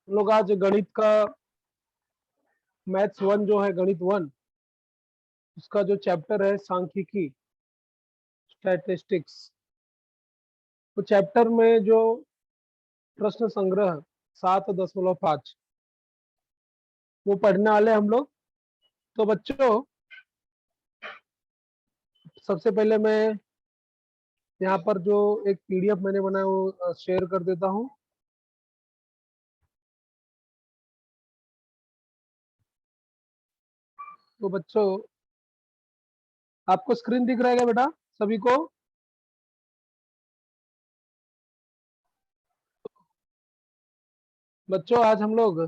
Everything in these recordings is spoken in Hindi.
हम लोग आज गणित का मैथ्स 1 जो है गणित 1 उसका जो चैप्टर है सांख्यिकी स्टैटिस्टिक्स, तो चैप्टर में जो प्रश्न संग्रह 7.5 वो पढ़ने वाले हम लोग। तो बच्चों सबसे पहले मैं यहाँ पर जो एक पीडीएफ मैंने बनाया वो शेयर कर देता हूँ। तो बच्चों आपको स्क्रीन दिख रहा है क्या बेटा सभी को? बच्चों आज हम लोग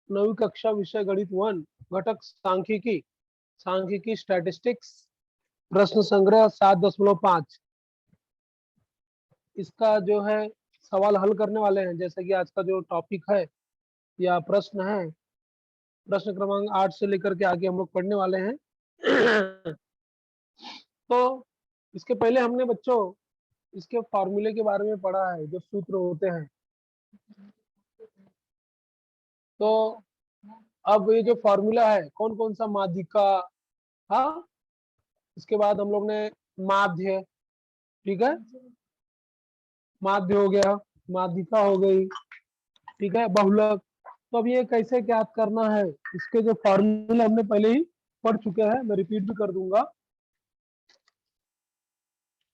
9वीं कक्षा विषय गणित 1 घटक सांख्यिकी स्टैटिस्टिक्स प्रश्न संग्रह 7.5 इसका जो है सवाल हल करने वाले हैं। जैसे कि आज का जो टॉपिक है या प्रश्न है, प्रश्न क्रमांक 8 से लेकर के आगे हम लोग पढ़ने वाले हैं। तो इसके पहले हमने बच्चों इसके फॉर्मूले के बारे में पढ़ा है, जो सूत्र होते हैं। तो अब ये जो फॉर्मूला है कौन कौन सा माध्यिका, हाँ, इसके बाद हम लोग ने माध्य, ठीक है, माध्य हो गया, माध्यिका हो गई, ठीक है, बहुलक। तो अब ये कैसे ज्ञात करना है, इसके जो फॉर्मूला हमने पहले ही पढ़ चुके हैं, मैं रिपीट भी कर दूंगा।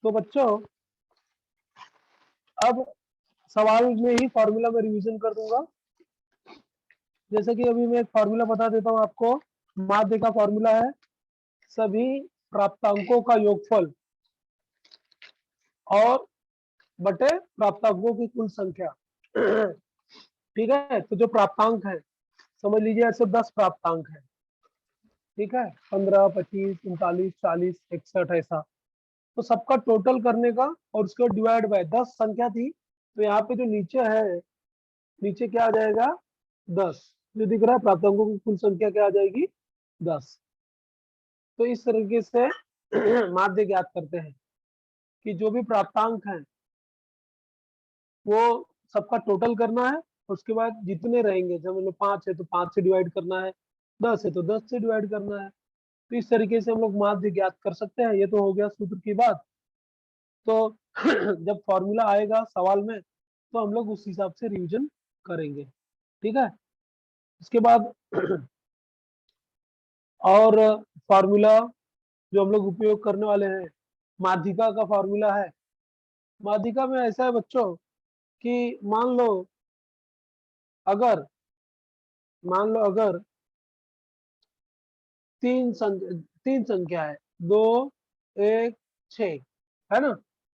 तो बच्चों अब सवाल में ही फॉर्मूला में रिवीजन कर दूंगा। जैसे कि अभी मैं एक फॉर्मूला बता देता हूँ आपको। माध्य का फॉर्मूला है सभी प्राप्तांकों का योगफल और बटे प्राप्तांकों की कुल संख्या। ठीक है, तो जो प्राप्तांक है समझ लीजिए ऐसे 10 प्राप्तांक है, ठीक है, 15, 25, 39, 40, 61 ऐसा। तो सबका टोटल करने का और उसको डिवाइड बाय 10 संख्या थी, तो यहाँ पे जो नीचे है, नीचे क्या आ जाएगा 10, जो दिख रहा है प्राप्तांकों की कुल संख्या क्या आ जाएगी 10। तो इस तरीके से माध्य ज्ञात करते हैं कि जो भी प्राप्तांक है वो सबका टोटल करना है, उसके बाद जितने रहेंगे, जब मतलब 5 है तो 5 से डिवाइड करना है, 10 है तो 10 से डिवाइड करना है। तो इस तरीके से हम लोग माध्य ज्ञात कर सकते हैं। ये तो हो गया सूत्र की बात। तो जब फॉर्मूला आएगा सवाल में तो हम लोग उस हिसाब से रिवीजन करेंगे, ठीक है। इसके बाद और फॉर्मूला जो हम लोग उपयोग करने वाले हैं, माध्यिका का फॉर्मूला है। माध्यिका में ऐसा है बच्चों कि अगर मान लो अगर तीन संख्या है, 2, 1, 6, है ना,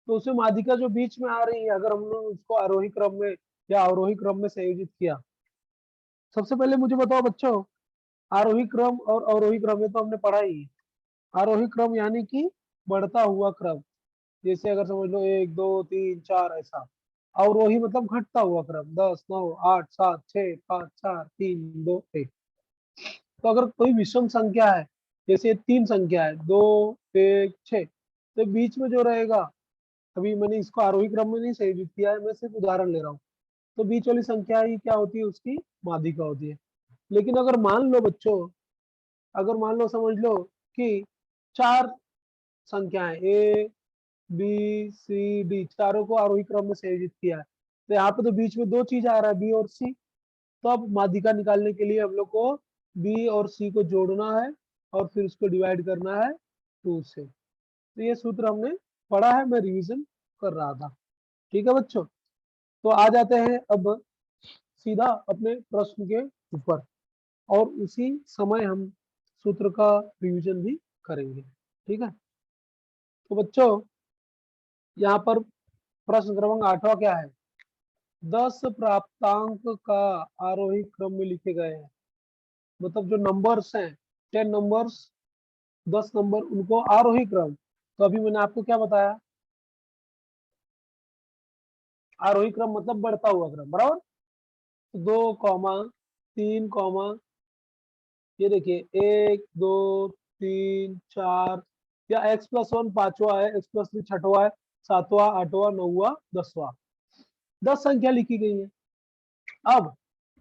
तो उसमें माध्यिका जो बीच में आ रही है, अगर हम लोग उसको आरोही क्रम में या अवरोही क्रम में संयोजित किया। सबसे पहले मुझे बताओ बच्चों, आरोही क्रम और अवरोही क्रम में तो हमने पढ़ा ही है। आरोही क्रम यानी कि बढ़ता हुआ क्रम, जैसे अगर समझ लो 1, 2, 3, 4 ऐसा। अवरोही मतलब घटता हुआ क्रम, 10, 9, 8, 7, 6, 5, 4, 3, 2, 1। तो अगर कोई विषम संख्या है, जैसे 3 संख्या है, 2, 1, 6, तो बीच में जो रहेगा, अभी मैंने इसको आरोही क्रम में नहीं संयोजित किया है, मैं सिर्फ उदाहरण ले रहा हूँ। तो बीच वाली संख्या ही क्या होती है, उसकी माध्यिका होती है। लेकिन अगर मान लो बच्चों, अगर मान लो समझ लो कि 4 संख्याएं ए बी सी डी, चारों को आरोही क्रम में संयोजित किया है, तो यहाँ पे तो बीच में 2 चीज आ रहा है, बी और सी। तो अब माध्यिका निकालने के लिए हम लोग को बी और सी को जोड़ना है और फिर उसको डिवाइड करना है 2 से। तो ये सूत्र हमने पढ़ा है, मैं रिवीजन कर रहा था, ठीक है बच्चों। तो आ जाते हैं अब सीधा अपने प्रश्न के ऊपर, और उसी समय हम सूत्र का रिवीजन भी करेंगे, ठीक है। तो बच्चों यहाँ पर प्रश्न क्रमांक 8वां क्या है, 10 प्राप्तांक का आरोही क्रम में लिखे गए हैं। मतलब जो नंबर्स हैं, 10 नंबर्स, 10 नंबर, उनको आरोही क्रम। तो अभी मैंने आपको क्या बताया, आरोही क्रम मतलब बढ़ता हुआ क्रम, बराबर। 2, 3, ये देखिए 1, 2, 3, 4, या x+1 5वां है, x+3 6वां है, 7वां, 8वां, 9वां, 10वां, 10 संख्या लिखी गई है। अब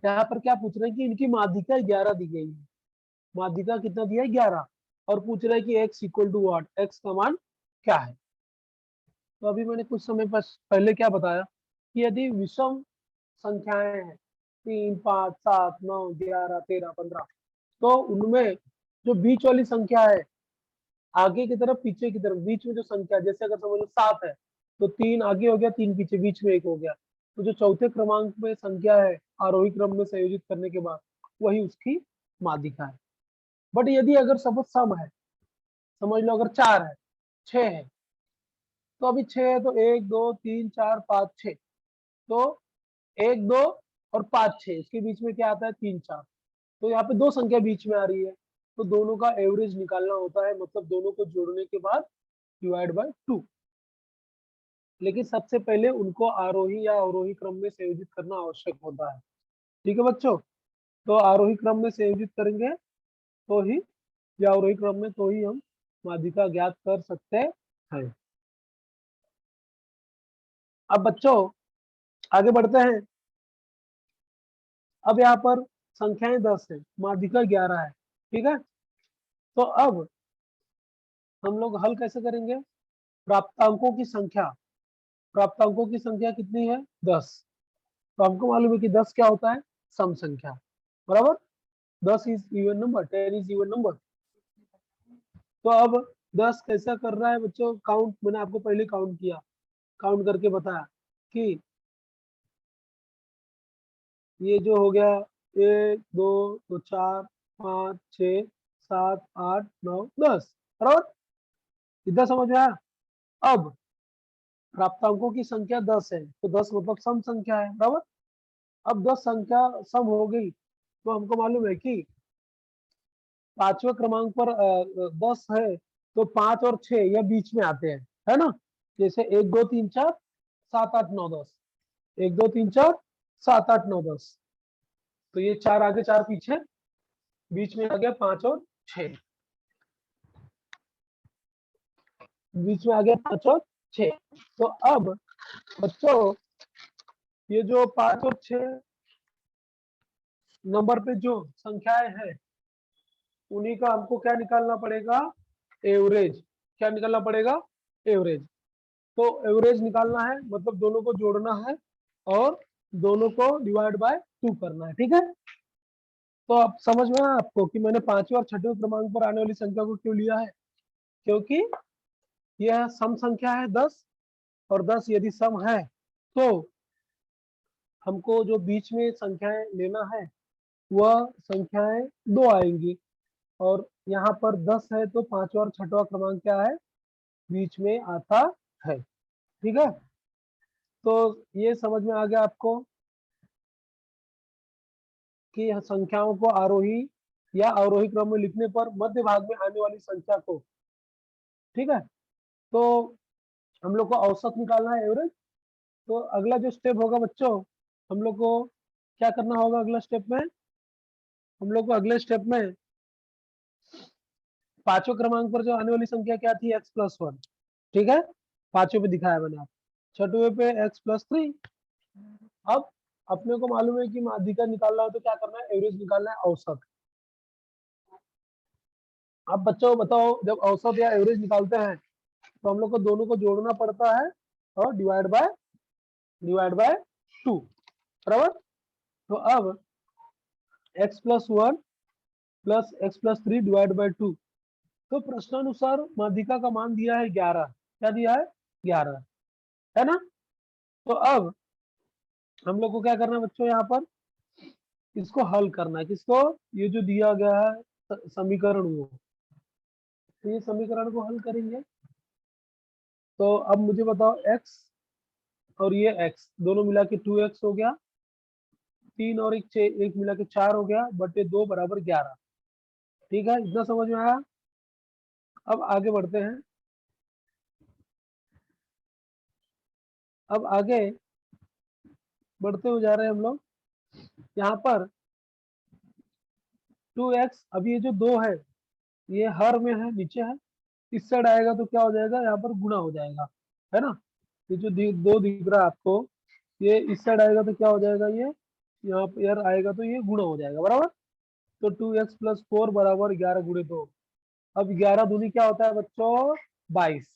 यहाँ पर क्या पूछ रहे हैं कि इनकी माध्यिका 11 दी गई है। माध्यिका कितना दिया है? 11। और पूछ रहे हैं कि x equal to what, x का मान क्या है। तो अभी मैंने कुछ समय पहले क्या बताया कि यदि विषम संख्याएं हैं 3, 5, 7, 9, 11, 13, 15, तो उनमें जो बीच वाली संख्या है, आगे की तरफ पीछे की तरफ बीच में जो संख्या, जैसे अगर समझ लो 7 है तो 3 आगे हो गया, 3 पीछे, बीच में 1 हो गया। तो जो चौथे क्रमांक में संख्या है आरोही क्रम में संयोजित करने के बाद, वही उसकी माध्यिका है। बट यदि अगर सब सम है, समझ लो अगर 4 है, 6 है, तो अभी 6 है तो 1 2 3 4 5 6, तो 1 2 और 5 6, इसके बीच में क्या आता है? 3 4। तो यहाँ पे दो संख्या बीच में आ रही है, तो दोनों का एवरेज निकालना होता है, मतलब दोनों को जोड़ने के बाद डिवाइड बाय 2। लेकिन सबसे पहले उनको आरोही या अवरोही क्रम में संयोजित करना आवश्यक होता है। ठीक है बच्चों, तो आरोही क्रम में संयोजित करेंगे तो ही, या अवरोही क्रम में, तो ही हम माध्यिका ज्ञात कर सकते हैं। अब बच्चों आगे बढ़ते हैं। अब यहाँ पर संख्याएं 10 है, माध्यिका 11 है। ठीक है, तो अब हम लोग हल कैसे करेंगे? प्राप्तांकों की संख्या, प्राप्तांकों की संख्या कितनी है? 10। तो हमको मालूम है कि 10 क्या होता है? सम संख्या, बराबर। 10 is even number, 10 is even number. तो अब 10 कैसा कर रहा है बच्चों? काउंट, मैंने आपको पहले काउंट किया, काउंट करके बताया कि ये जो हो गया 1 2 तो 4 5 6 7 8 9 10, बराबर। इतना समझ में आया? अब प्राप्तांकों की संख्या 10 है, तो 10 मतलब सम संख्या है, बराबर। अब 10 संख्या सम हो गई, तो हमको मालूम है कि पांचवें क्रमांक पर 10 है, तो 5 और 6 ये बीच में आते हैं, है ना। जैसे 1 2 3 4 7 8 9 10, 1 2 3 4 7 8 9 10, तो ये 4 आगे 4 पीछे, बीच में आ गया 5 और 6, बीच में आ गया 5 और 6। तो अब बच्चों ये जो 5 और 6 नंबर पे जो संख्याएं हैं, उन्हीं का हमको क्या निकालना पड़ेगा? एवरेज। क्या निकालना पड़ेगा? एवरेज। तो एवरेज निकालना है, मतलब दोनों को जोड़ना है और दोनों को डिवाइड बाय 2 करना है। ठीक है, तो अब समझ में आया आपको कि मैंने पांचवें और छठवें क्रमांक पर आने वाली संख्या को क्यों लिया है? क्योंकि यह सम संख्या है 10, और 10 यदि सम है तो हमको जो बीच में संख्याएं लेना है वह संख्याएं 2 आएंगी, और यहाँ पर 10 है तो पांचवा और छठवा क्रमांक क्या है? बीच में आता है। ठीक है, तो ये समझ में आ गया आपको कि संख्याओं को आरोही या अवरोही क्रम में लिखने पर मध्य भाग में आने वाली संख्या को, ठीक है, तो हम लोग को औसत निकालना है, एवरेज। तो अगला जो स्टेप होगा बच्चों, हम लोग को क्या करना होगा? अगला स्टेप में हम लोग को, अगले स्टेप में पांचवें क्रमांक पर जो आने वाली संख्या क्या थी? x+1। ठीक है, पांचवें पे दिखाया मैंने आप, छठवें पे x+3। अब अपने को मालूम है कि माध्यिका निकालना हो तो क्या करना है? एवरेज निकालना है, औसत। अब बच्चों बताओ, जब औसत या एवरेज निकालते हैं तो हम लोग को दोनों को जोड़ना पड़ता है और डिवाइड बाय 2, बराबर। तो अब x+1 plus x+3 divide by 2, तो प्रश्नानुसार माध्यिका का मान दिया है 11। क्या दिया है? 11, है ना। तो अब हम लोग को क्या करना है बच्चों? यहाँ पर इसको हल करना है। किसको? ये जो दिया गया है समीकरण वो, तो ये समीकरण को हल करेंगे। तो अब मुझे बताओ, x और ये x दोनों मिला के 2x हो गया, 3 और 1 6, 1 मिला के 4 हो गया, बटे 2 बराबर 11। ठीक है, इतना समझ में आया? अब आगे बढ़ते हैं। अब आगे बढ़ते हुए जा रहे हैं हम लोग। यहाँ पर 2x, अब ये जो 2 है ये हर में है, नीचे है, इस साइड आएगा तो क्या हो जाएगा? यहाँ पर गुणा हो जाएगा, है ना। ये जो 2 दिख रहा है आपको, ये इस साइड आएगा तो क्या हो जाएगा? ये यहाँ पर यार आएगा तो ये गुणा हो जाएगा बराबर। तो 2x+4 बराबर 11 × 2। अब 11 दूनी क्या होता है बच्चों 22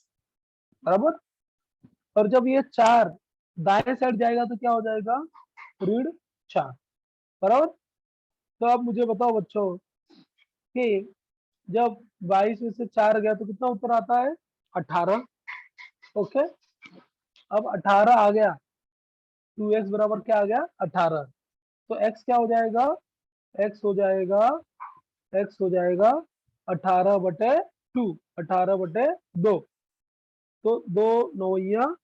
बराबर। और जब ये 4 दाएं साइड जाएगा तो क्या हो जाएगा ऋण 4 बराबर। तो अब मुझे बताओ बच्चों कि जब 22 में से 4 गया तो कितना उत्तर आता है 18। ओके, अब 18 आ गया, 2x बराबर क्या आ गया 18। तो x क्या हो जाएगा, x हो जाएगा, x हो जाएगा 18/2, 18/2। तो 2 9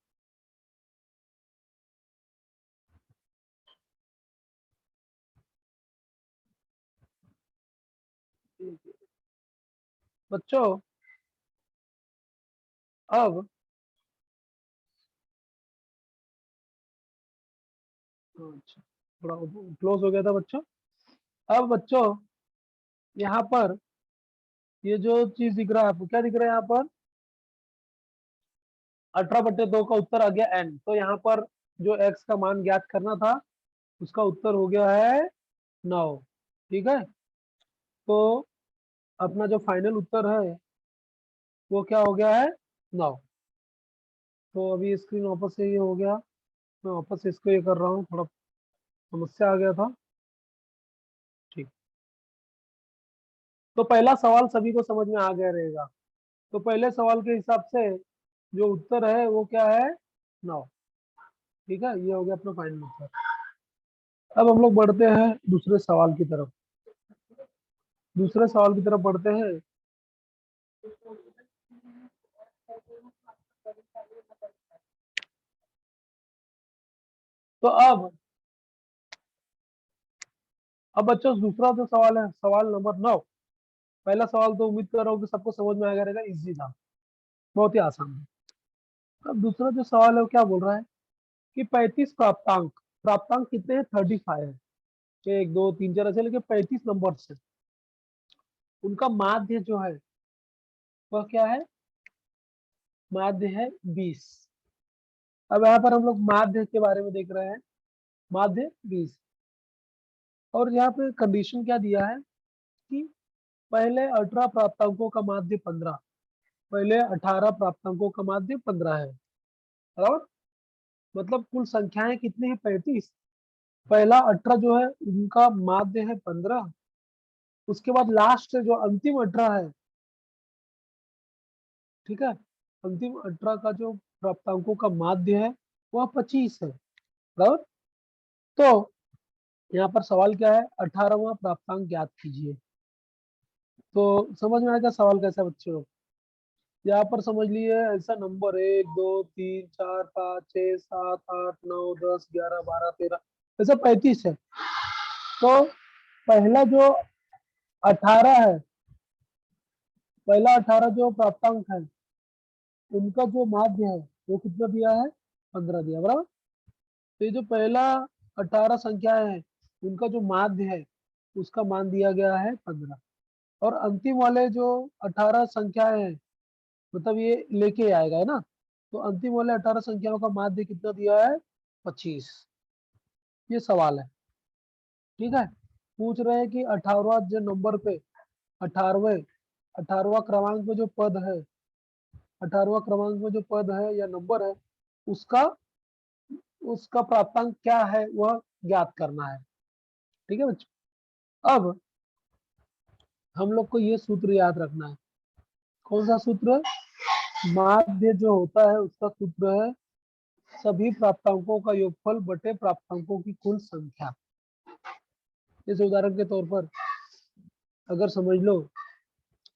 बच्चों अब अच्छा थोड़ा क्लोज हो गया था बच्चों। अब बच्चों यहाँ पर ये जो चीज दिख रहा है आपको क्या दिख रहा है यहाँ पर 18/2 का उत्तर आ गया n। तो यहाँ पर जो x का मान ज्ञात करना था उसका उत्तर हो गया है 9। ठीक है, तो अपना जो फाइनल उत्तर है वो क्या हो गया है 9। तो अभी स्क्रीन वापस से ये हो गया, मैं वापस से इसको ये कर रहा हूँ, थोड़ा समस्या आ गया था। ठीक, तो पहला सवाल सभी को समझ में आ गया रहेगा। तो पहले सवाल के हिसाब से जो उत्तर है वो क्या है 9। ठीक है, ये हो गया अपना फाइनल उत्तर। अब हम लोग बढ़ते हैं दूसरे सवाल की तरफ, दूसरे सवाल की तरफ बढ़ते हैं। तो अब बच्चों दूसरा जो सवाल है सवाल नंबर 9। पहला सवाल तो उम्मीद कर रहा हूँ कि सबको समझ में आ गया रहेगा, इजी था, बहुत ही आसान है। अब दूसरा जो सवाल है वो क्या बोल रहा है कि 35 प्राप्तांक, प्राप्तांक कितने हैं 35 है, 1 2 3 4 ऐसे लेके 35 नंबर से उनका माध्य जो है वह क्या है, माध्य है 20। अब यहाँ पर हम लोग माध्य के बारे में देख रहे हैं, माध्य 20। और यहाँ पे कंडीशन क्या दिया है कि पहले 18 प्राप्तांकों का माध्य 15, पहले 18 प्राप्तांकों का माध्य 15 है बराबर। मतलब कुल संख्याएं कितनी है 35, पहला 18 जो है उनका माध्य है 15, उसके बाद लास्ट जो अंतिम 18 है, ठीक है, अंतिम 18 का जो प्राप्तांकों का माध्य है वह 25 है बराबर। तो यहाँ पर सवाल क्या है 18वां प्राप्तांक ज्ञात कीजिए। तो समझ में आएगा सवाल कैसा है बच्चों। यहाँ पर समझ लिए ऐसा नंबर 1 2 3 4 5 6 7 8 9 10 11 12 13 ऐसा 35 है। तो पहला जो 18 है, पहला 18 जो प्राप्तांक है उनका जो माध्य है वो कितना दिया है 15 दिया बराबर। तो ये जो पहला 18 संख्या है उनका जो माध्य है उसका मान दिया गया है 15। और अंतिम वाले जो 18 संख्याएं हैं, मतलब ये लेके आएगा है ना, तो अंतिम वाले 18 संख्याओं का माध्य कितना दिया है 25। ये सवाल है, ठीक है। पूछ रहे हैं कि 18वां जो नंबर पे 18वें 18वां क्रमांक में जो पद है, 18वां क्रमांक में जो पद है या नंबर है उसका उसका प्राप्तांक क्या है वह ज्ञात करना है। ठीक है बच्चों, अब हम लोग को ये सूत्र याद रखना है। कौन सा सूत्र, माध्य जो होता है उसका सूत्र है सभी प्राप्तांकों का योगफल बटे प्राप्तांकों की कुल संख्या। जैसे उदाहरण के तौर पर अगर समझ लो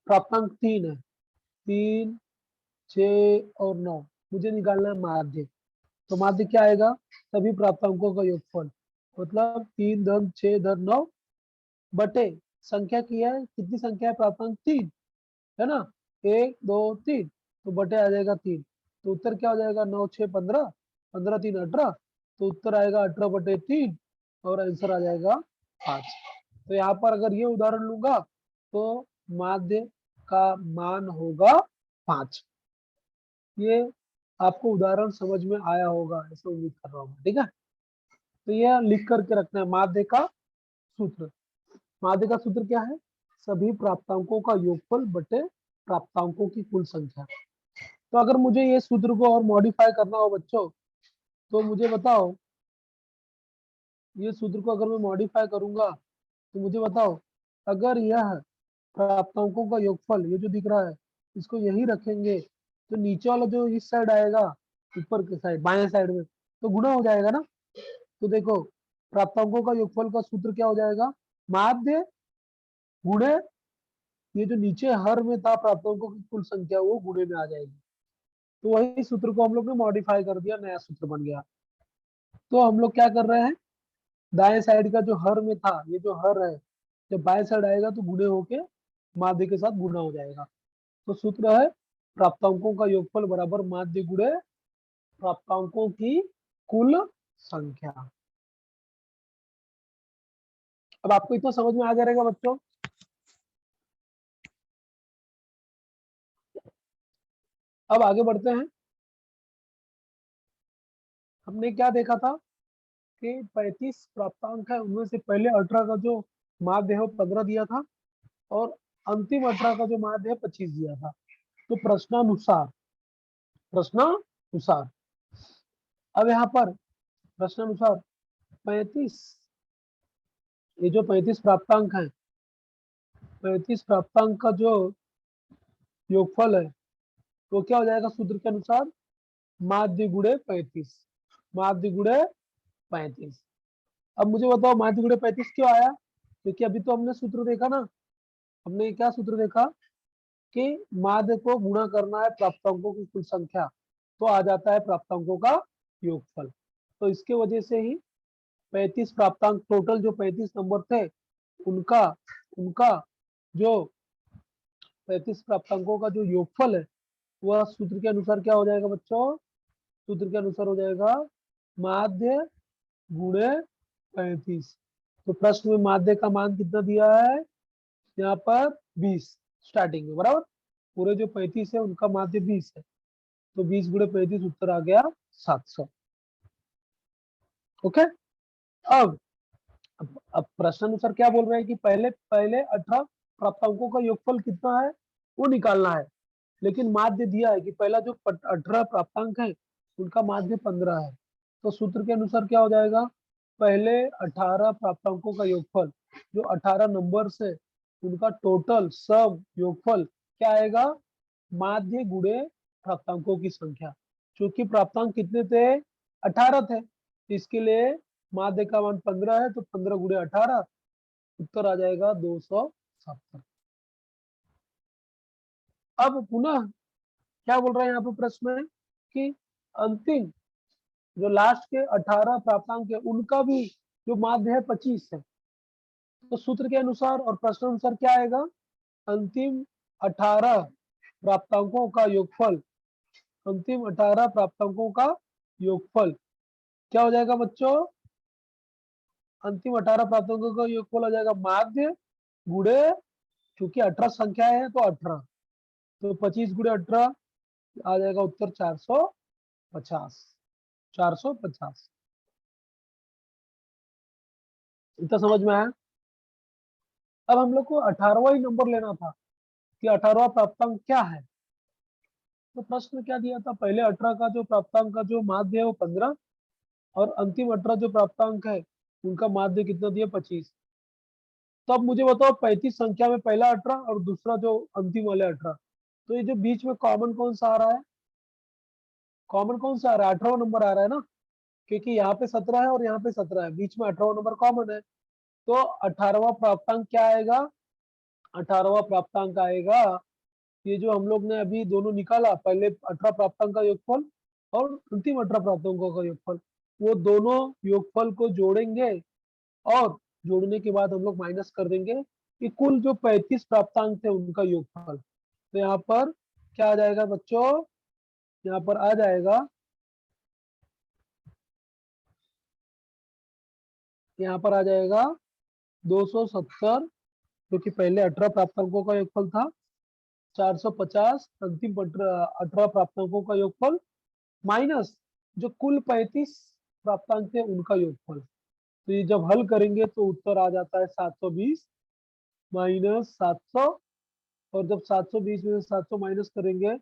प्राप्तांक 3 है, 3 6 और 9, मुझे निकालना है माध्य। तो माध्य क्या आएगा सभी प्राप्तांकों का योगफल, मतलब 3 धन 6 धन 9 बटे संख्या की है, कितनी संख्या है प्राप्तांक 3 है ना, 1 2 3, तो बटे आ जाएगा 3। तो उत्तर क्या हो जाएगा 9 6 15, 15 3 18, तो उत्तर आएगा 18/3 और आंसर आ जाएगा 5। तो यहाँ पर अगर ये उदाहरण लूंगा तो माध्य का मान होगा 5। ये आपको उदाहरण समझ में आया होगा ऐसा उम्मीद कर रहा हूँ, ठीक है। तो यह लिख करके रखना है माध्य का सूत्र। माध्य का सूत्र क्या है? सभी प्राप्तांकों का योगफल बटे प्राप्तांकों की कुल संख्या। तो अगर मुझे ये सूत्र को और मॉडिफाई करना हो बच्चों, तो मुझे बताओ, ये सूत्र को अगर मैं मॉडिफाई करूंगा तो मुझे बताओ, अगर यह प्राप्तांकों का योगफल ये जो दिख रहा है इसको यही रखेंगे तो नीचे वाला जो इस साइड आएगा ऊपर के साइड बाएं साइड में तो गुणा हो जाएगा ना। तो देखो प्राप्तांकों का योगफल का सूत्र क्या हो जाएगा? माध्य गुणे ये जो नीचे हर में था प्राप्तांकों की कुल संख्या वो गुणे में आ जाएगी। तो वही सूत्र को हम लोग ने मॉडिफाई कर दिया, नया सूत्र बन गया। तो हम लोग क्या कर रहे हैं, दाएं साइड का जो हर में था ये जो हर है जब बाएं साइड आएगा तो गुणे होके माध्य के साथ गुणा हो जाएगा। तो सूत्र है प्राप्तांकों का योगफल बराबर माध्य गुणे प्राप्तांकों की कुल संख्या। अब आपको इतना समझ में आ जाएगा बच्चों। अब आगे बढ़ते हैं। हमने क्या देखा था कि 35 प्राप्तांक है, उनमें से पहले 18 का जो माध्य है वो 15 दिया था और अंतिम 18 का जो माध्य है 25 दिया था। तो प्रश्नानुसार अब यहाँ पर प्रश्नानुसार 35 ये जो 35 प्राप्तांक है, 35 प्राप्तांक का जो योगफल है वो क्या हो जाएगा सूत्र के अनुसार? माध्य गुणे 35। माध्य गुणे 35। अब मुझे बताओ माध्य गुणे 35 क्यों आया? क्योंकि अभी तो हमने सूत्र देखा ना, हमने क्या सूत्र देखा कि माध्य को गुणा करना है प्राप्तांकों की कुल संख्या तो आ जाता है प्राप्तांकों का योगफल। तो इसके वजह से ही 35 प्राप्तांक टोटल जो 35 नंबर थे उनका उनका जो 35 प्राप्तांकों का जो योगफल है वह सूत्र के अनुसार क्या हो जाएगा बच्चों? सूत्र के अनुसार हो जाएगा माध्य गुणे 35। तो प्रश्न में माध्य का मान कितना दिया है? यहाँ पर 20 स्टार्टिंग में, बराबर। पूरे जो 35 है उनका माध्य 20 है तो 20 गुणे 35 उत्तर आ गया 700। ओके। अब अब प्रश्न अनुसार क्या बोल रहे हैं कि पहले पहले 18 प्राप्तांकों का योगफल कितना है वो निकालना है, लेकिन माध्य दिया है कि पहला जो 18 प्राप्तांक है उनका माध्य 15 है। तो सूत्र के अनुसार क्या हो जाएगा? पहले 18 प्राप्तांकों का योगफल जो 18 नंबर से उनका टोटल सम योगफल क्या आएगा? माध्य गुणे प्राप्तांकों की संख्या। क्योंकि प्राप्तांक कितने थे? 18 थे, इसके लिए माध्य का मान 15 है तो 15 गुणे 18 उत्तर आ जाएगा 270। अब पुनः क्या बोल रहे हैं यहाँ पे प्रश्न में कि अंतिम जो लास्ट के 18 प्राप्तांक है उनका भी जो माध्य है 25 है। तो सूत्र के अनुसार और प्रश्न अनुसार क्या आएगा? अंतिम 18 प्राप्तांकों का योगफल, अंतिम 18 प्राप्तांकों का योगफल क्या हो जाएगा बच्चों? अंतिम 18 प्राप्तांकों का योगफल हो जाएगा माध्य गुणे, क्योंकि 18 संख्या है तो 18 तो 25 गुणे 18 आ जाएगा उत्तर 450। 450 इतना समझ में आया। अब हम लोग को 18वां ही नंबर लेना था कि 18वां प्राप्तांक क्या है। तो प्रश्न क्या दिया था? पहले 18 का जो प्राप्तांक का जो माध्य है वो 15 और अंतिम 18 जो प्राप्तांक है उनका माध्य कितना दिया? 25। तो अब मुझे बताओ 35 संख्या में पहला 18 और दूसरा जो अंतिम वाले 18, तो ये जो बीच में कॉमन कौन सा आ रहा है? कॉमन कौन सा आ रहा है? 18वां नंबर आ रहा है ना, क्योंकि यहाँ पे 17 है और यहाँ पे 17 है, बीच में 18वां नंबर कॉमन है। तो 18वां प्राप्तांक क्या आएगा? 18वां प्राप्तांक आएगा ये जो हम लोग ने अभी दोनों निकाला, पहले 18 प्राप्तांक का योगफल और अंतिम 18 प्राप्तांकों का योगफल, वो दोनों योगफल को जोड़ेंगे और जोड़ने के बाद हम लोग माइनस कर देंगे कि कुल जो 35 प्राप्तांक थे उनका योगफल। तो यहाँ पर क्या आ जाएगा बच्चों? यहाँ पर आ जाएगा, यहाँ पर आ जाएगा 270, क्योंकि पहले 18 प्राप्तांकों का योगफल था, 450 अंतिम 18 प्राप्तांकों का योगफल माइनस जो कुल 35 प्राप्तांक थे उनका योगफल। तो ये जब हल करेंगे तो उत्तर आ जाता है 720 माइनस 700। और जब 720 में से 700 माइनस करेंगे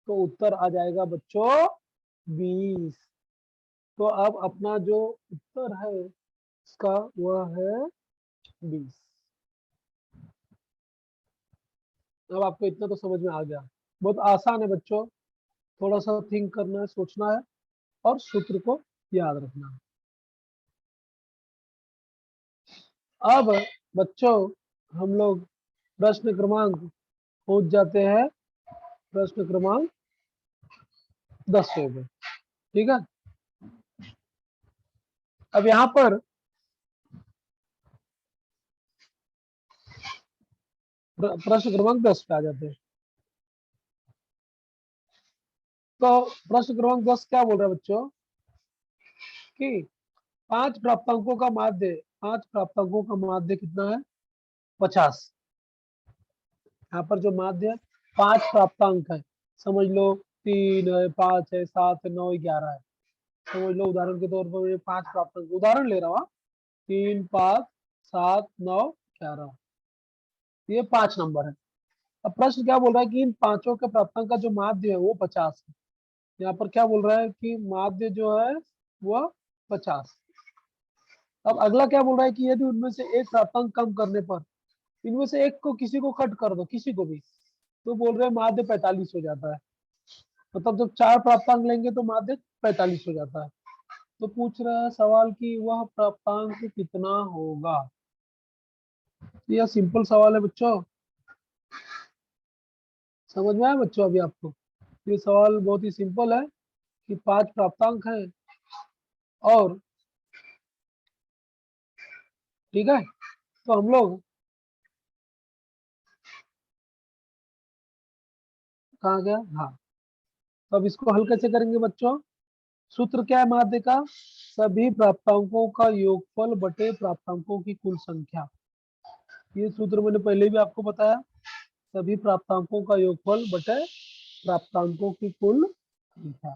तो उत्तर आ जाएगा बच्चों 20। तो अब अपना जो उत्तर है इसका वह है 20। अब आपको इतना तो समझ में आ गया। बहुत आसान है बच्चों, थोड़ा सा थिंक करना है, सोचना है और सूत्र को याद रखना है। अब बच्चों हम लोग प्रश्न क्रमांक पहुंच जाते हैं, प्रश्न क्रमांक 10 पे। ठीक है, अब यहाँ पर प्रश्न क्रमांक 10 पे आ जाते हैं। तो प्रश्न क्रमांक 10 क्या बोल रहा है बच्चों कि 5 प्राप्तांकों का माध्य, 5 प्राप्तांकों का माध्य कितना है 50। यहाँ पर जो माध्य है 5 प्राप्तांक है, समझ लो 3 है, 5 है, 7 है, 9 है, 11 है। समझ लो उदाहरण के तौर पर ये 5 प्राप्तांक उदाहरण ले रहा हूँ, 3, 5, 7, 9, 11, ये 5 नंबर है। अब प्रश्न क्या बोल रहा है कि इन पांचों के प्राप्तांक का जो माध्य है वो 50 है। यहाँ पर क्या बोल रहा है कि माध्य जो है वह 50। अब अगला क्या बोल रहा है कि यदि उनमें से एक प्राप्तांक कम करने पर, इनमें से एक को किसी को कट कर दो, किसी को भी, तो बोल रहे हैं माध्य 45 हो जाता है। मतलब जब 4 प्राप्तांक लेंगे तो माध्य 45 हो जाता है। तो पूछ रहा है सवाल कि वह प्राप्तांक कितना होगा। यह सिंपल सवाल है बच्चों, समझ में आया बच्चों अभी आपको। ये सवाल बहुत ही सिंपल है कि 5 प्राप्तांक है और ठीक है, तो हम लोग कहाँ गया, हाँ, तो अब इसको हल कैसे करेंगे बच्चों। सूत्र क्या है माध्य का, सभी प्राप्तांकों का योगफल बटे प्राप्तांकों की कुल संख्या। ये सूत्र मैंने पहले भी आपको बताया, सभी प्राप्तांकों का योगफल बटे प्राप्तांकों की कुल संख्या।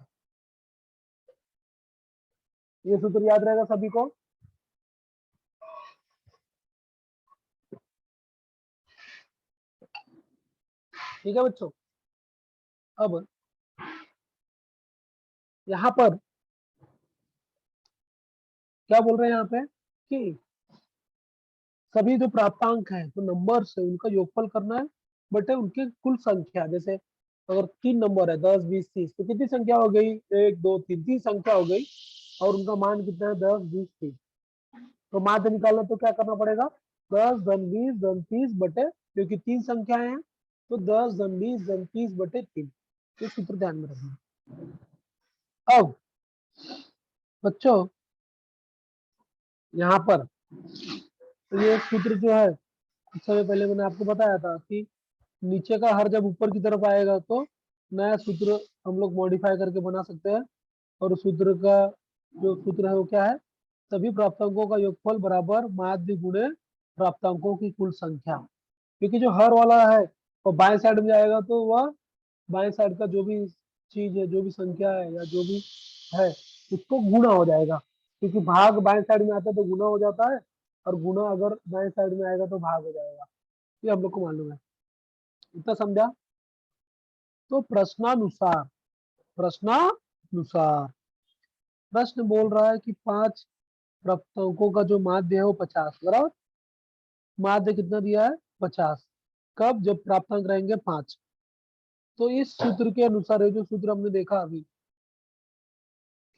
ये सूत्र याद रहेगा सभी को। ठीक है बच्चों, अब यहाँ पर क्या बोल रहे हैं यहाँ पे कि सभी जो प्राप्तांक है तो नंबर से उनका योगफल करना है बटे उनकी कुल संख्या। जैसे अगर 3 नंबर है 10, 20, 30, तो कितनी संख्या हो गई, 1, 2, 3, 3 संख्या हो गई और उनका मान कितना है 10, 20, 30। तो माध्य निकालना तो क्या करना पड़ेगा, 10 धन 20 धन 30 बटे, क्योंकि 3 संख्याएं हैं तो 10 धन 20 धन 30 बटे 3। ये सूत्र ध्यान में रखना। अब बच्चों यहाँ पर तो ये सूत्र जो है कुछ समय पहले मैंने आपको बताया था कि नीचे का हर जब ऊपर की तरफ आएगा तो नया सूत्र हम लोग मॉडिफाई करके बना सकते हैं। और सूत्र का जो सूत्र है वो क्या है, सभी प्राप्तांकों का योगफल बराबर माध्य गुणे प्राप्तांकों की कुल संख्या। क्योंकि जो हर वाला है वो बाएं साइड में जाएगा तो वह बाएं साइड का जो भी चीज है, जो भी संख्या है या जो भी है उसको गुणा हो जाएगा। क्योंकि भाग बाएं साइड में आता है तो गुणा हो जाता है, और गुणा अगर दाएं साइड में आएगा तो भाग हो जाएगा। ये हम लोग को मालूम है, इतना समझा। तो प्रश्नानुसार प्रश्न बोल रहा है कि 5 प्राप्तांकों का जो माध्य है वो 50 बराबर। माध्य कितना दिया है 50, कब, जब प्राप्तांक रहेंगे 5। तो इस सूत्र के अनुसार, ये जो सूत्र हमने देखा अभी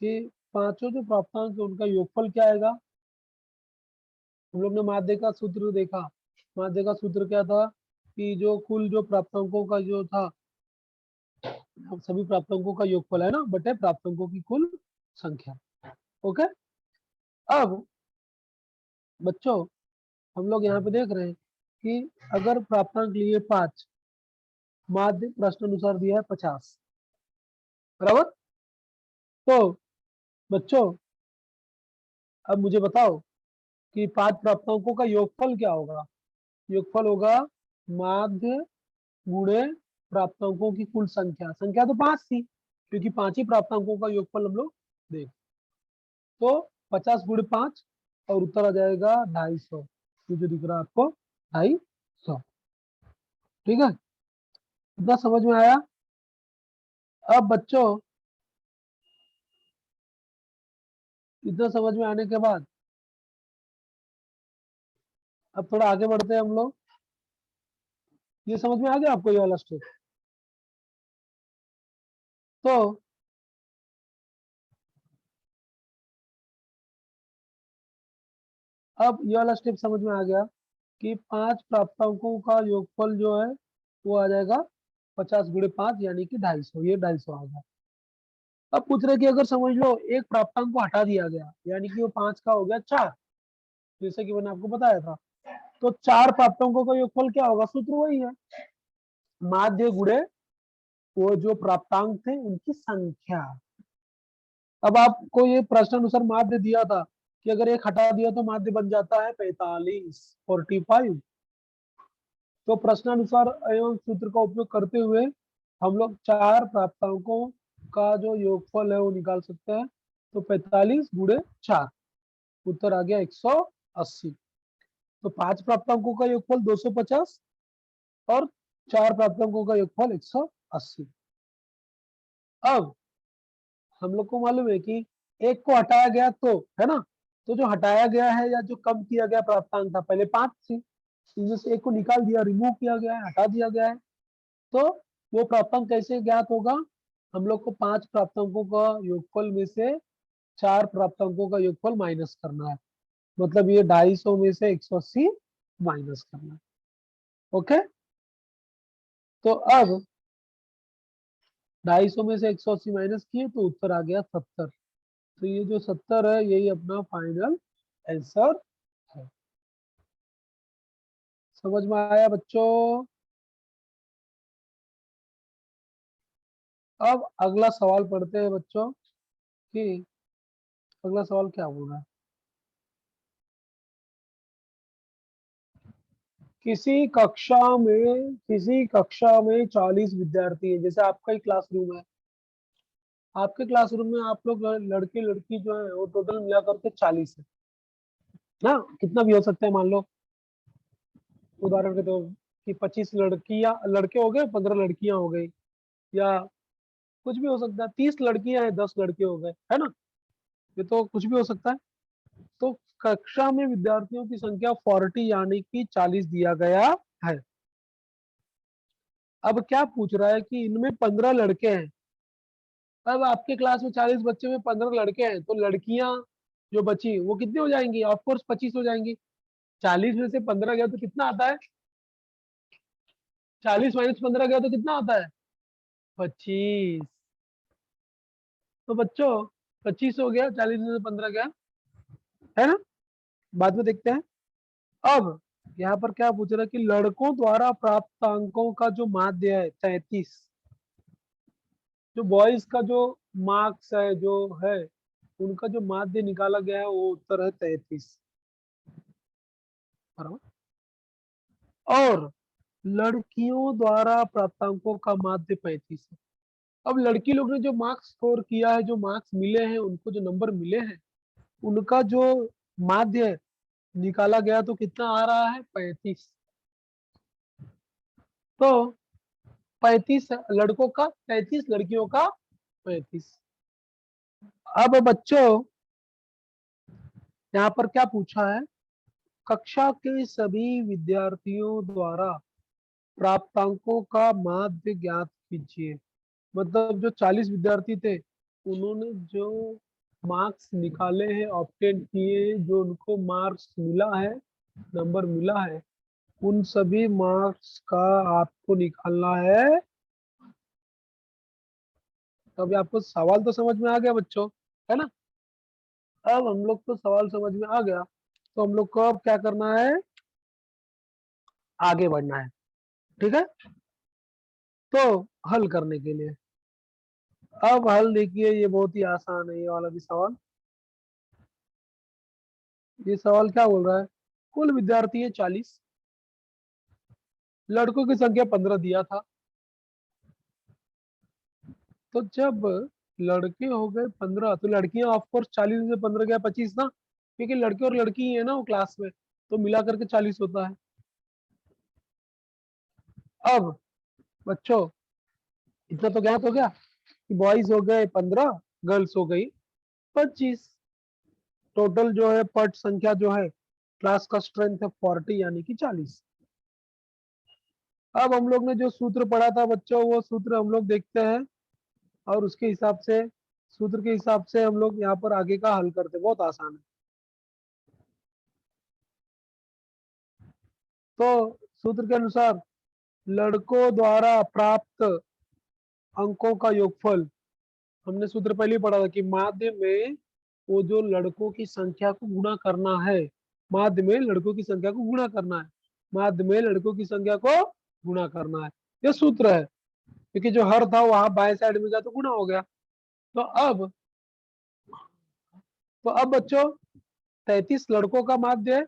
कि पांचों जो प्राप्तांक है उनका योगफल क्या आएगा। हम लोग ने माध्य का सूत्र देखा, माध्य का सूत्र क्या था कि जो कुल जो प्राप्तांकों का जो था, सभी प्राप्तांकों का योगफल है ना बटे प्राप्तांकों की कुल संख्या। ओके, अब बच्चों हम लोग यहाँ पे देख रहे हैं कि अगर प्राप्तांक लिए 5, माध्य प्रश्न अनुसार दिया है 50 बराबर। तो बच्चों अब मुझे बताओ कि 5 प्राप्तांकों का योगफल क्या होगा। योगफल होगा माध्य गुणे प्राप्तांकों की कुल संख्या। संख्या तो 5 थी क्योंकि 5 ही प्राप्तांकों का योगफल हम लोग देख, तो 50 गुणे 5 और उत्तर आ जाएगा 250। ये जो दिख रहा है आपको 250। ठीक है, इतना समझ में आया। अब बच्चों इतना समझ में आने के बाद अब थोड़ा आगे बढ़ते हैं हम लोग। ये समझ में आ गया आपको ये वाला स्टेप? तो अब ये वाला स्टेप समझ में आ गया कि 5 प्राप्तांकों का योगफल जो है वो आ जाएगा 50 × 5 यानी कि 250। ये 250 आ गया। अब पूछ रहे कि अगर समझ लो एक प्राप्तांक को हटा दिया गया यानी कि वो 5 का हो गया 4, जैसे कि मैंने आपको बताया था। तो 4 प्राप्तांकों का योगफल क्या होगा? सूत्र वही है, माध्य गुणे वो जो प्राप्तांक थे उनकी संख्या। अब आपको ये प्रश्न अनुसार माध्य दिया था कि अगर एक हटा दिया तो माध्य बन जाता है 45। तो प्रश्नानुसार एवं सूत्र का उपयोग करते हुए हम लोग 4 प्राप्तांकों का जो योगफल है वो निकाल सकते हैं। तो 45 × 4, उत्तर आ गया 180। तो 5 प्राप्तांकों का योगफल 250 और 4 प्राप्तांकों का योगफल 180। अब हम लोग को मालूम है कि एक को हटाया गया तो है ना, तो जो हटाया गया है या जो कम किया गया प्राप्तांक था पहले 5 थी, इनमें से एक को निकाल दिया, रिमूव किया गया है, हटा दिया गया है। तो वो प्राप्तांक कैसे ज्ञात होगा? हम लोग को 5 प्राप्तांकों का योगफल में से 4 प्राप्तांकों का योगफल माइनस करना है। मतलब ये 250 में से 180 माइनस करना है। ओके, तो अब 250 में से 180 माइनस किए तो उत्तर आ गया 70। तो ये जो 70 है यही अपना फाइनल आंसर है। समझ में आया बच्चों? अब अगला सवाल पढ़ते हैं बच्चों कि अगला सवाल क्या बोल रहा है। किसी कक्षा में 40 विद्यार्थी है। जैसे आपका ही क्लासरूम है, आपके क्लासरूम में आप लोग लड़के लड़की जो है वो टोटल मिला करके 40 है ना। कितना भी हो सकता है, मान लो उदाहरण के तौर कि 25 लड़कियां लड़के हो गए, 15 लड़कियां हो गई, या कुछ भी हो सकता है, 30 लड़कियां हैं 10 लड़के हो गए, है ना। ये तो कुछ भी हो सकता है। तो कक्षा में विद्यार्थियों की संख्या 40 यानी कि 40 दिया गया है। अब क्या पूछ रहा है कि इनमें 15 लड़के हैं। अब आपके क्लास में 40 बच्चे में 15 लड़के हैं, तो लड़कियां जो बची वो कितनी हो जाएंगी? ऑफकोर्स 25 हो जाएंगी। 40 में से 15 गया तो कितना आता है? 40 माइनस 15 गया तो कितना आता है? 25। तो बच्चों 25 हो गया, 40 में से 15 गया, है ना। बाद में देखते हैं। अब यहाँ पर क्या पूछ रहा है कि लड़कों द्वारा प्राप्त अंकों का जो माध्य है 33। जो बॉयज का जो मार्क्स है जो है उनका जो माध्य निकाला गया है वो उत्तर है 33। बराबर। और लड़कियों द्वारा प्राप्तांकों का माध्य 35 है। अब लड़की लोग ने जो मार्क्स स्कोर किया है, जो मार्क्स मिले हैं, उनको जो नंबर मिले हैं, उनका जो माध्य निकाला गया तो कितना आ रहा है? 35। तो 35 लड़कों का 33, लड़कियों का 35। अब बच्चों यहाँ पर क्या पूछा है? कक्षा के सभी विद्यार्थियों द्वारा प्राप्तांकों का माध्य ज्ञात कीजिए। मतलब जो 40 विद्यार्थी थे उन्होंने जो मार्क्स निकाले हैं, ऑब्टेन किए, जो उनको मार्क्स मिला है, नंबर मिला है, उन सभी मार्क्स का आपको निकालना है। तो अभी आपको सवाल तो समझ में आ गया बच्चों, है ना। अब हम लोग को सवाल समझ में आ गया, तो हम लोग को अब क्या करना है? आगे बढ़ना है। ठीक है, तो हल करने के लिए अब हल देखिए, ये बहुत ही आसान है ये वाला भी सवाल। ये सवाल क्या बोल रहा है? कुल विद्यार्थी है 40, लड़कों की संख्या 15 दिया था। तो जब लड़के हो गए 15 तो लड़कियां ऑफकोर्स 40 में से 15 गया 25 ना। क्योंकि लड़के और लड़की ही है ना वो क्लास में, तो मिला करके 40 होता है। अब बच्चों इतना तो ज्ञात हो गया कि बॉयज हो गए 15, गर्ल्स हो गई 25। टोटल जो है पट संख्या जो है क्लास का स्ट्रेंथ है 40 यानी कि 40। अब हम लोग ने जो सूत्र पढ़ा था बच्चों वो सूत्र हम लोग देखते हैं, और उसके हिसाब से सूत्र के हिसाब से हम लोग यहाँ पर आगे का हल करते हैं। बहुत आसान है। तो सूत्र के अनुसार लड़कों द्वारा प्राप्त अंकों का योगफल, हमने सूत्र पहले ही पढ़ा था कि माध्य में वो जो लड़कों की संख्या को गुणा करना है, माध्य में लड़कों की संख्या को गुणा करना है, माध्य में लड़कों की संख्या को गुणा करना है, ये सूत्र है। क्योंकि जो हर था वहां बाएं साइड में गया तो गुणा हो गया। तो अब तो अब बच्चों 33 लड़कों का माध्य है,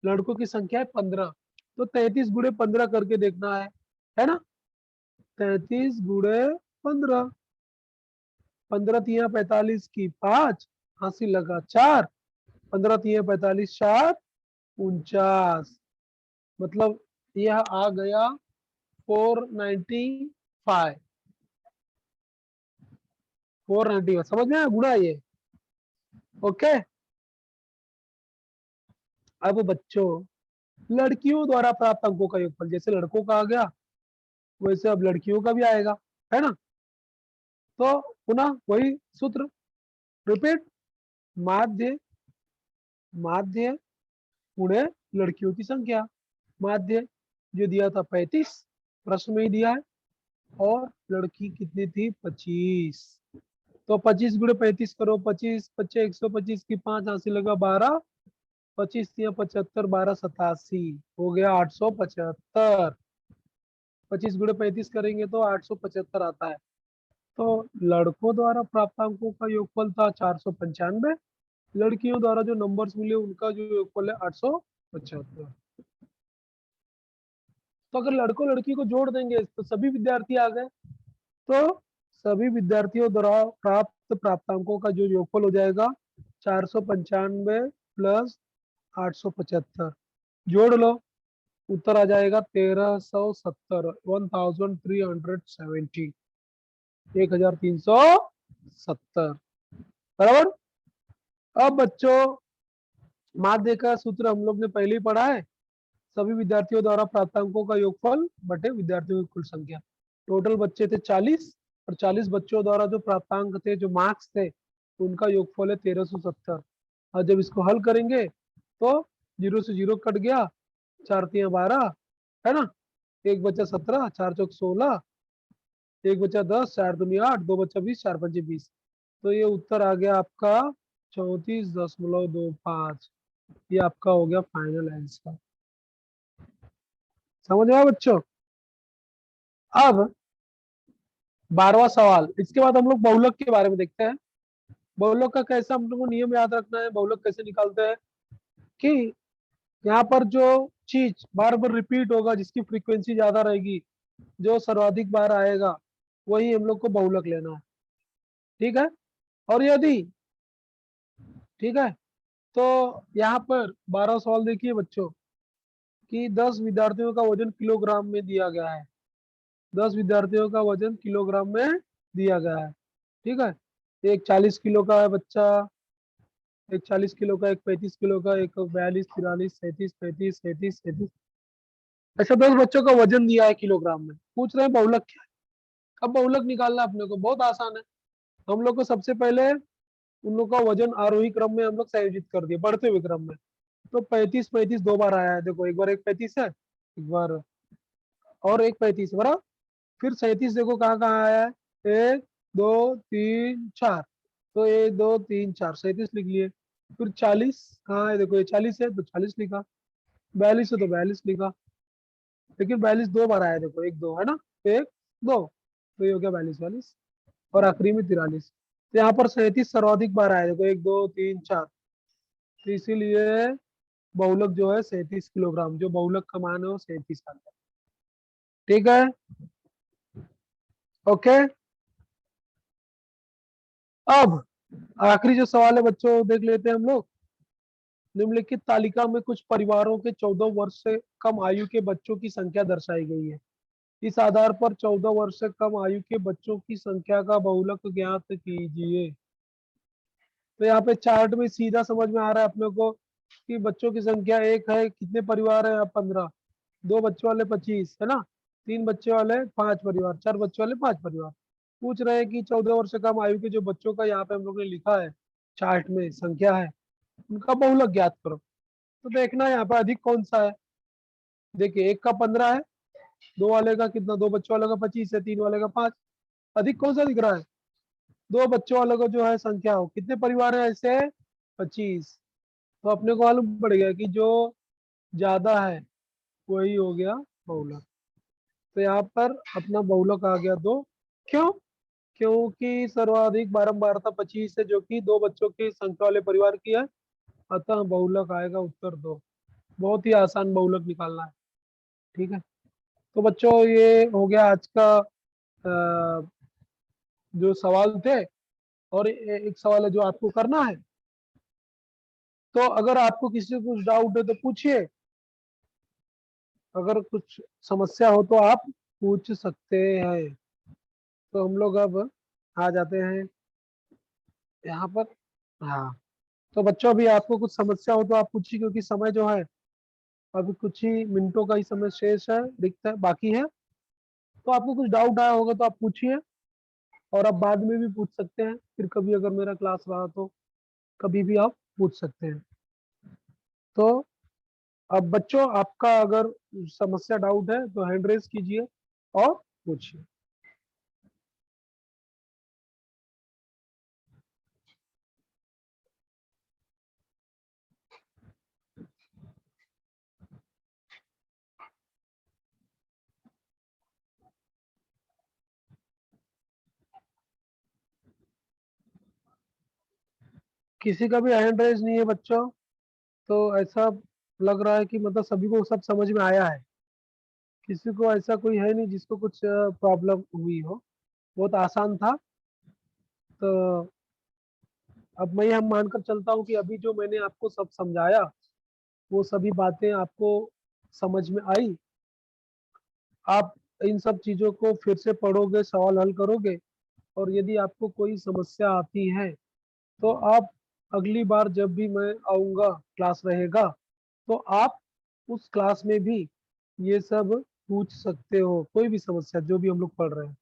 लड़कों की संख्या है 15, तो 33 गुणे 15 करके देखना है ना। 33 गुणे 15, 15 तिया 45 की 5, हासिल लगा 4, 15 तिया 45 4 49, मतलब यह आ गया 495। 495 समझ में आया गुणा ये। ओके। अब बच्चों लड़कियों द्वारा प्राप्त अंकों का योगफल, जैसे लड़कों का आ गया वैसे अब लड़कियों का भी आएगा, है ना। तो पुनः वही सूत्र, रिपीट, माध्य, माध्य गुणे लड़कियों की संख्या। माध्य जो दिया था 35, प्रश्न में ही दिया है, और लड़की कितनी थी 25। तो 25 गुणे 35 करो, 25 पच्चे 125 की 5, हासिल लगा 12, 25 या 75, 12 87, हो गया 875। 25 गुणे 35 करेंगे तो 875 आता है। तो लड़कों द्वारा प्राप्त अंकों का योगफल था 495, लड़कियों द्वारा जो नंबर्स मिले उनका जो योगफल है 875। तो अगर लड़कों लड़की को जोड़ देंगे तो सभी विद्यार्थी आ गए। तो सभी विद्यार्थियों द्वारा प्राप्त प्राप्तांकों का जो योगफल हो जाएगा 495 प्लस 875, जोड़ लो, उत्तर आ जाएगा 1370, 1370, 1370, बराबर। अब बच्चों माध्य का सूत्र हम लोग ने पहले ही पढ़ा है, सभी विद्यार्थियों द्वारा प्राप्तांकों का योगफल बटे विद्यार्थियों की कुल संख्या। टोटल बच्चे थे 40, और 40 बच्चों द्वारा जो प्राप्तांक थे, जो मार्क्स थे, उनका योगफल है 1370। और जब इसको हल करेंगे तो 0 से 0 कट गया, 4 तिया 12, है ना, एक बचा 17, 4 चौक 16, एक बचा 10, 4 दूनी 8, 2 बचा 20, 4 पंजे 20। तो ये उत्तर आ गया आपका 34.25। ये आपका हो गया फाइनल आंसर। समझ में आया बच्चों। अब 12वां सवाल, इसके बाद हम लोग बहुलक के बारे में देखते हैं। बहुलक का कैसा हम लोग को नियम याद रखना है, बहुलक कैसे निकालते हैं, कि यहाँ पर जो चीज बार बार रिपीट होगा, जिसकी फ्रीक्वेंसी ज्यादा रहेगी, जो सर्वाधिक बार आएगा, वही हम लोग को बहुलक लेना है। ठीक है। और यदि, ठीक है, तो यहाँ पर 12 सवाल देखिए बच्चों, कि 10 विद्यार्थियों का वजन किलोग्राम में दिया गया है। 10 विद्यार्थियों का वजन किलोग्राम में दिया गया है। ठीक है। एक 40 किलो का है बच्चा, एक 40 किलो का, एक 35 किलो का, एक 42, 43, 37, 35, 37, 37, ऐसा 10 बच्चों का वजन दिया है किलोग्राम में। पूछ रहे हैं बहुलक क्या है। अब बहुलक निकालना अपने को बहुत आसान है। हम लोग को सबसे पहले उन लोग का वजन आरोही क्रम में हम लोग संयोजित कर दिए, बढ़ते हुए क्रम में। तो 35 35 दो बार आया है, देखो एक बार एक 35 है, एक बार और एक 35 बराबर। फिर 37 देखो कहाँ कहाँ आया है, 1 2 3 4, तो 1 2 3 4, 37 लिख लिए। फिर 40 कहाँ है, देखो ये 40 है तो 40 लिखा, 42 है तो 42 लिखा। लेकिन 42 दो बार आया, देखो एक दो है ना, एक दो, तो ये हो गया 42 42, और आखिरी में 43। तो यहाँ पर 37 सर्वाधिक बार आया, देखो 1 2 3 4, तो इसीलिए बहुलक जो है 37 किलोग्राम, जो बहुलक का मान है वो 37 आता है। ठीक है। ओके। अब आखिरी जो सवाल है बच्चों देख लेते हैं हम लोग, निम्नलिखित तालिका में कुछ परिवारों के 14 वर्ष से कम आयु के बच्चों की संख्या दर्शाई गई है। इस आधार पर 14 वर्ष से कम आयु के बच्चों की संख्या का बहुलक ज्ञात कीजिए। तो यहाँ पे चार्ट में सीधा समझ में आ रहा है अपने को कि बच्चों की संख्या एक है, कितने परिवार है यहाँ 15, दो बच्चों वाले 25 है ना, तीन बच्चे वाले 5 परिवार, चार बच्चों वाले 5 परिवार। पूछ रहे हैं कि 14 वर्ष से कम आयु के जो बच्चों का यहाँ पे हम लोग ने लिखा है चार्ट में संख्या है, उनका बहुलक ज्ञात करो। तो देखना है यहाँ पे अधिक कौन सा है। देखिए एक का 15 है, दो वाले का कितना, दो बच्चों वाले का 25 है, तीन वाले का 5। अधिक कौन सा दिख रहा है? दो बच्चों वालों का जो है संख्या हो, कितने परिवार है ऐसे? 25। तो अपने को मालूम पड़ गया कि जो ज्यादा है वही हो गया बहुलक। तो यहाँ पर अपना बहुलक आ गया दो। क्यों? क्योंकि सर्वाधिक बारंबारता 25 है, जो कि दो बच्चों की संख्या वाले परिवार की है, अतः बहुलक आएगा उत्तर दो। बहुत ही आसान बहुलक निकालना है। ठीक है, तो बच्चों ये हो गया आज का जो सवाल थे। और एक सवाल है जो आपको करना है। तो अगर आपको किसी को कुछ डाउट है तो पूछिए, अगर कुछ समस्या हो तो आप पूछ सकते हैं। तो हम लोग अब आ जाते हैं यहाँ पर। हाँ, तो बच्चों अभी आपको कुछ समस्या हो तो आप पूछिए, क्योंकि समय जो है अभी कुछ ही मिनटों का ही समय शेष है, रिक्त है, बाकी है। तो आपको कुछ डाउट आया होगा तो आप पूछिए, और आप बाद में भी पूछ सकते हैं, फिर कभी अगर मेरा क्लास रहा तो कभी भी आप पूछ सकते हैं। तो अब बच्चों आपका अगर समस्या डाउट है तो हैंड रेज कीजिए और पूछिए। किसी का भी हैंड रेज नहीं है बच्चों, तो ऐसा लग रहा है कि मतलब सभी को सब समझ में आया है। किसी को ऐसा कोई है नहीं जिसको कुछ प्रॉब्लम हुई हो। बहुत आसान था। तो अब मैं यह मानकर चलता हूँ कि अभी जो मैंने आपको सब समझाया वो सभी बातें आपको समझ में आई। आप इन सब चीजों को फिर से पढ़ोगे, सवाल हल करोगे, और यदि आपको कोई समस्या आती है तो आप अगली बार जब भी मैं आऊँगा, क्लास रहेगा, तो आप उस क्लास में भी ये सब पूछ सकते हो, कोई भी समस्या जो भी हम लोग पढ़ रहे हैं।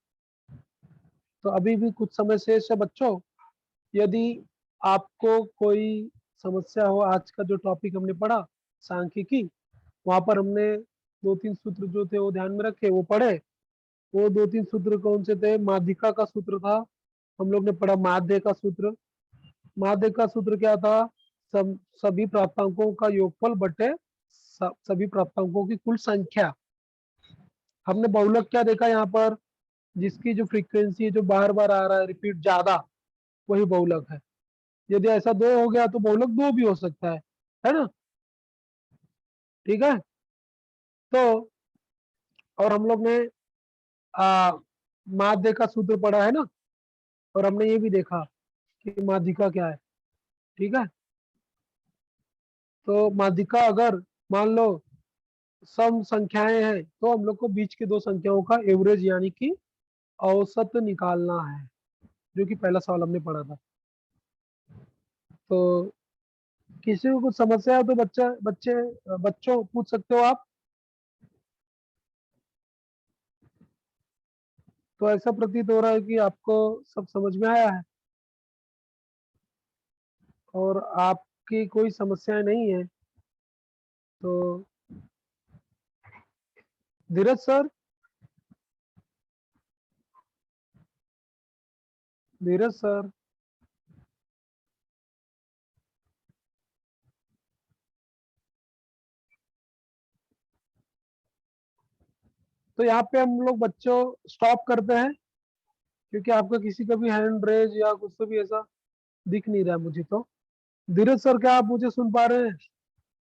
तो अभी भी कुछ समय शेष है बच्चों। यदि आपको कोई समस्या हो, आज का जो टॉपिक हमने पढ़ा सांख्यिकी, वहां पर हमने दो तीन सूत्र जो थे वो ध्यान में रखे, वो पढ़े। वो दो तीन सूत्र कौन से थे? माध्यिका का सूत्र था, हम लोग ने पढ़ा माध्य का सूत्र। माध्य का सूत्र क्या था? सभी प्राप्तांकों का योगफल बटे सभी प्राप्तांकों की कुल संख्या। हमने बहुलक क्या देखा यहाँ पर? जिसकी जो फ्रीक्वेंसी है, जो बार बार आ रहा है, रिपीट ज्यादा, वही बहुलक है। यदि ऐसा दो हो गया तो बहुलक दो भी हो सकता है ना? ठीक है। तो और हम लोग ने आ, माध्य का सूत्र पढ़ा है ना, और हमने ये भी देखा कि माध्यिका क्या है। ठीक है, तो माध्यिका अगर मान लो सम संख्याएं हैं तो हम लोग को बीच के दो संख्याओं का एवरेज यानी कि औसत निकालना है, जो कि पहला सवाल हमने पढ़ा था। तो किसी को कुछ समस्या है तो बच्चों पूछ सकते हो आप। तो ऐसा प्रतीत हो रहा है कि आपको सब समझ में आया है और आपकी कोई समस्याएं नहीं है। तो धीरज सर, धीरज सर, तो यहाँ पे हम लोग बच्चों स्टॉप करते हैं, क्योंकि आपका किसी का भी हैंड रेज या कुछ तो भी ऐसा दिख नहीं रहा है मुझे तो। धीरज सर, क्या आप मुझे सुन पा रहे हैं?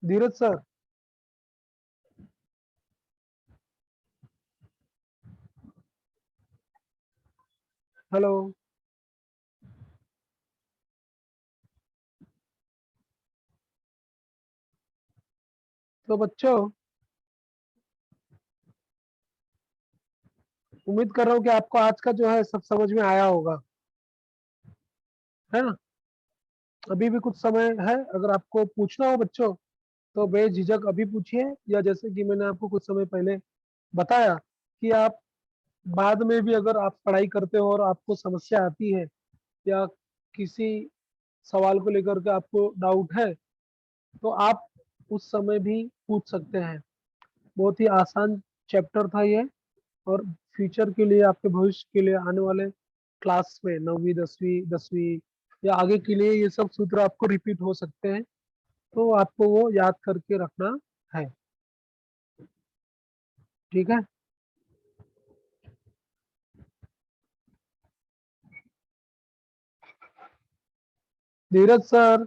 धीरज सर, हेलो। तो बच्चों उम्मीद कर रहा हूँ कि आपको आज का जो है सब समझ में आया होगा, है ना। अभी भी कुछ समय है, अगर आपको पूछना हो बच्चों तो बेझिझक अभी पूछिए, या जैसे कि मैंने आपको कुछ समय पहले बताया कि आप बाद में भी अगर आप पढ़ाई करते हो और आपको समस्या आती है या किसी सवाल को लेकर के आपको डाउट है तो आप उस समय भी पूछ सकते हैं। बहुत ही आसान चैप्टर था ये, और फ्यूचर के लिए, आपके भविष्य के लिए, आने वाले क्लास में 9वीं 10वीं 10वीं या आगे के लिए ये सब सूत्र आपको रिपीट हो सकते हैं, तो आपको वो याद करके रखना है। ठीक है। धीरज सर।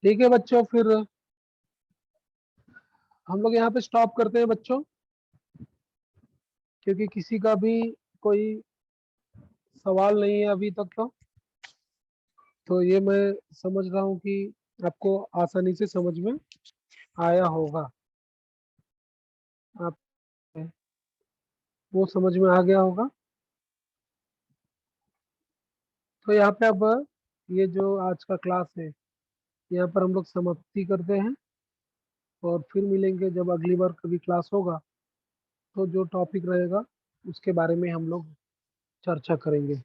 ठीक है बच्चों, फिर हम लोग यहाँ पे स्टॉप करते हैं बच्चों, क्योंकि किसी का भी कोई सवाल नहीं है अभी तक। तो ये मैं समझ रहा हूँ कि आपको आसानी से समझ में आया होगा, आप वो समझ में आ गया होगा। तो यहाँ पे अब ये जो आज का क्लास है यहाँ पर हम लोग समाप्ति करते हैं, और फिर मिलेंगे जब अगली बार कभी क्लास होगा, तो जो टॉपिक रहेगा उसके बारे में हम लोग चर्चा करेंगे।